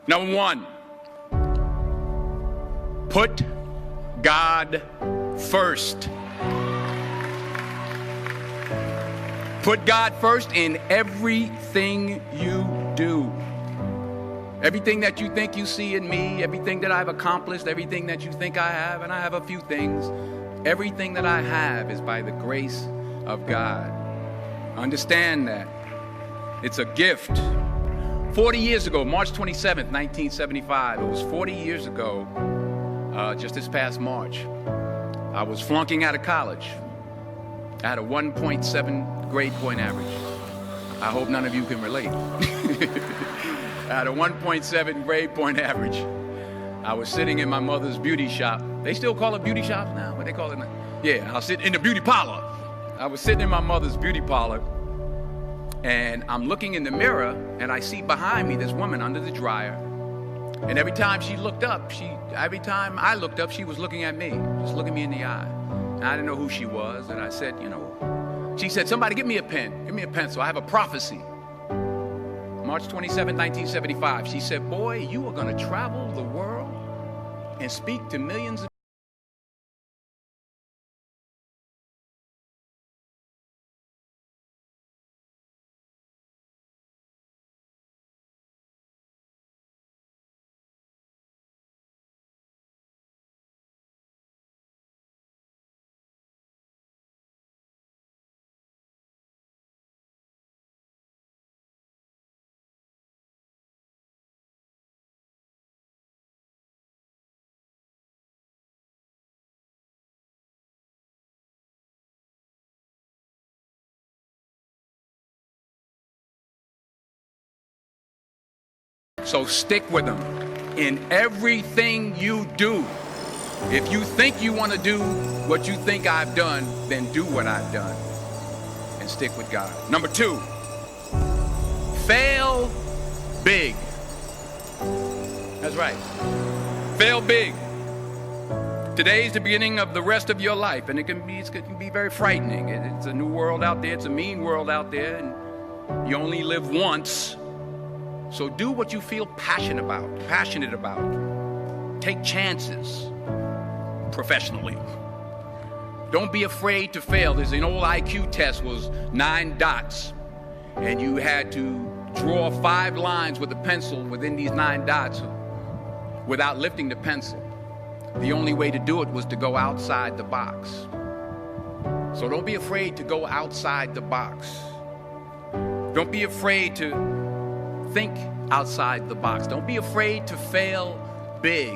Number one, put God first. Put God first in everything you do. Everything that you think you see in me, everything that I've accomplished, everything that you think I have, and I have a few things, everything that I have is by the grace of God. Understand that. It's a gift. 40 years ago, March 27th, 1975, it was 40 years ago, just this past March, I was flunking out of college. I had a 1.7 grade point average. I hope none of you can relate. I had a 1.7 grade point average. I was sitting in my mother's beauty shop. They still call it beauty shops now? What they call it now? Yeah, I was sitting in the beauty parlor. I was sitting in my mother's beauty parlor, and I'm looking in the mirror, and I see behind me this woman under the dryer. And every time I looked up, she was looking at me, just looking me in the eye. And I didn't know who she was, and I said, she said, somebody give me a pen, give me a pencil. I have a prophecy. March 27, 1975, she said, boy, you are going to travel the world and speak to millions of So stick with them in everything you do. If you think you want to do what you think I've done, then do what I've done and stick with God. Number two, fail big. That's right. Fail big. Today's the beginning of the rest of your life, and it can be very frightening. It's a new world out there. It's a mean world out there, and you only live once. So do what you feel passionate about. Take chances professionally. Don't be afraid to fail. There's an old IQ test, was 9 dots, and you had to draw 5 lines with a pencil within these 9 dots without lifting the pencil. The only way to do it was to go outside the box. So don't be afraid to go outside the box. Don't be afraid to think outside the box. Don't be afraid to fail big,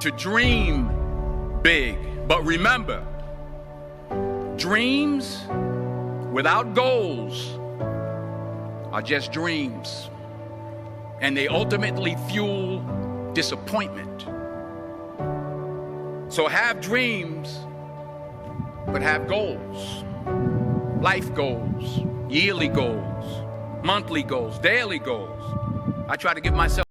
to dream big. But remember, dreams without goals are just dreams, and they ultimately fuel disappointment. So have dreams, but have goals. Life goals, yearly goals, monthly goals, daily goals. I try to give myself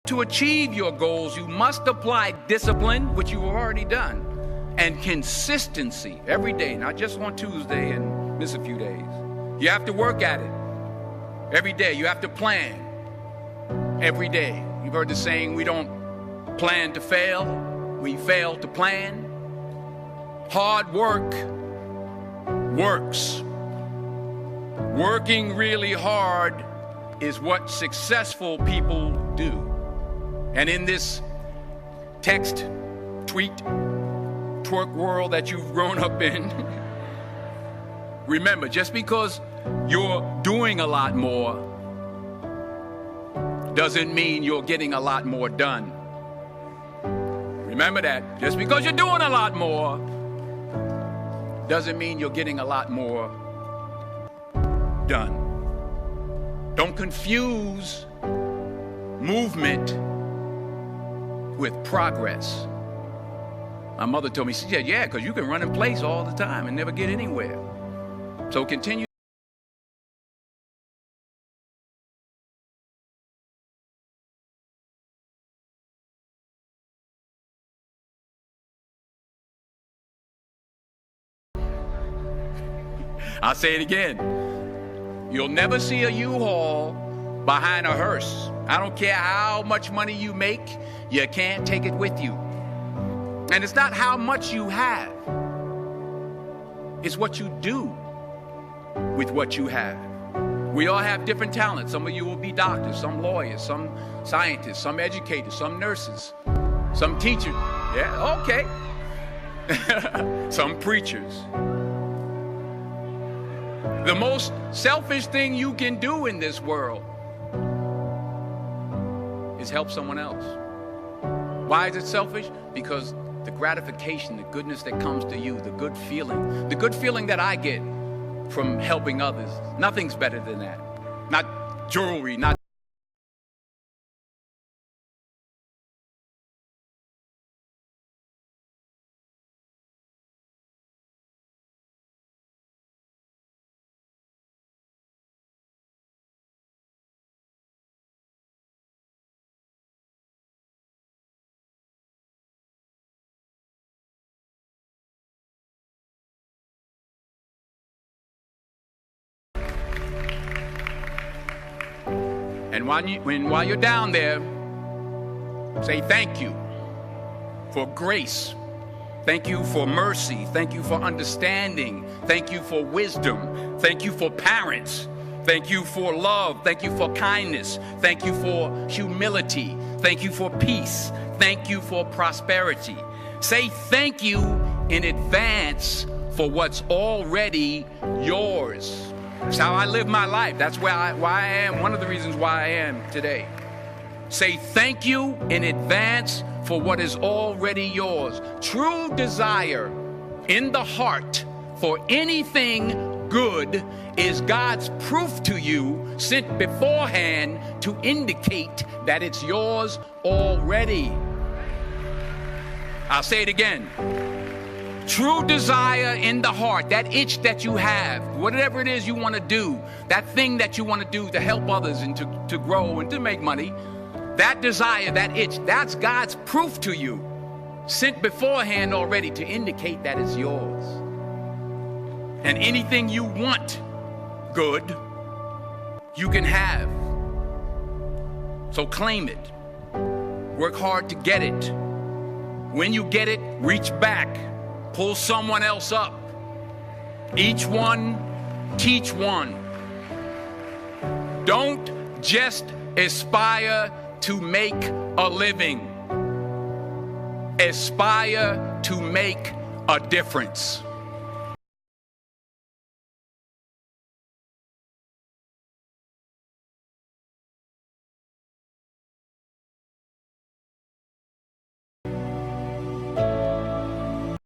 to achieve your goals. You must apply discipline, which you have already done, and consistency every day, not just on Tuesday and miss a few days. You have to work at it every day. You have to plan every day. You've heard the saying, we don't plan to fail, we fail to plan. Hard work works. Working really hard is what successful people do. And in this text, tweet, twerk world that you've grown up in, remember, just because you're doing a lot more doesn't mean you're getting a lot more done. Remember that. Just because you're doing a lot more doesn't mean you're getting a lot more done. Don't confuse movement with progress. My mother told me, she said, yeah, because you can run in place all the time and never get anywhere. So continue. I'll say it again. You'll never see a U-Haul behind a hearse. I don't care how much money you make, you can't take it with you. And it's not how much you have. It's what you do with what you have. We all have different talents. Some of you will be doctors, some lawyers, some scientists, some educators, some nurses, some teachers. Yeah, okay. Some preachers. The most selfish thing you can do in this world is help someone else. Why is it selfish? Because the gratification, the goodness that comes to you, the good feeling that I get from helping others, nothing's better than that. Not jewelry, not And while you're down there, say thank you for grace. Thank you for mercy. Thank you for understanding. Thank you for wisdom. Thank you for parents. Thank you for love. Thank you for kindness. Thank you for humility. Thank you for peace. Thank you for prosperity. Say thank you in advance for what's already yours. That's how I live my life. That's why I am. One of the reasons why I am today. Say thank you in advance for what is already yours. True desire in the heart for anything good is God's proof to you sent beforehand to indicate that it's yours already. I'll say it again. True desire in the heart, that itch that you have, whatever it is you want to do, that thing that you want to do to help others and to grow and to make money, that desire, that itch, that's God's proof to you, sent beforehand already to indicate that it's yours. And anything you want good, you can have. So claim it. Work hard to get it. When you get it, reach back. Pull someone else up. Each one, teach one. Don't just aspire to make a living. Aspire to make a difference.